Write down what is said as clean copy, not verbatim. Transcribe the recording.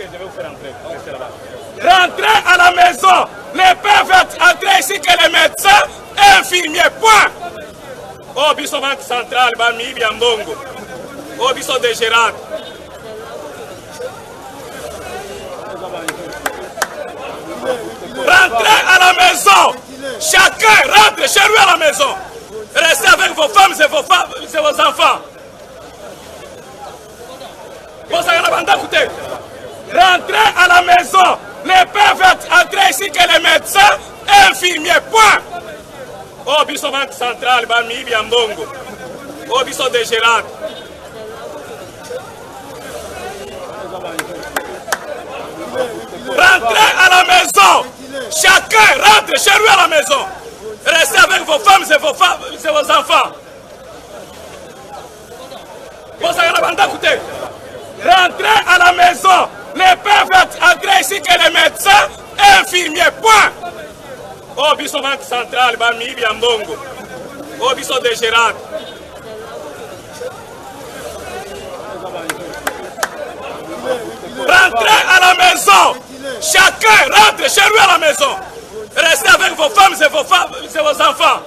Je vais vous faire entrer. Restez là-bas. Rentrez à la maison. Les peuvent entrer ici que les médecins et infirmiers. Point. Au biso banque centrale, Bami Biambongo. Au biso de Gérard. Rentrez à la maison. Chacun rentre chez lui à la maison. Restez avec vos femmes et vos enfants. Rentrez à la maison. Les peuvent entrer ici que les médecins et infirmiers. Point. Au biso banque centrale, Bami Biambongo. Au biso de Gérard. Rentrez à la maison. Chacun rentre chez lui à la maison. Restez avec vos femmes et vos enfants. Rentrez à la maison. Les peuvent entrer ici que les médecins et infirmiers. Point. Au biso banque centrale, Bami Biambongo. Au biso de Gérard. Rentrez à la maison. Chacun rentre chez lui à la maison. Restez avec vos femmes et vos enfants.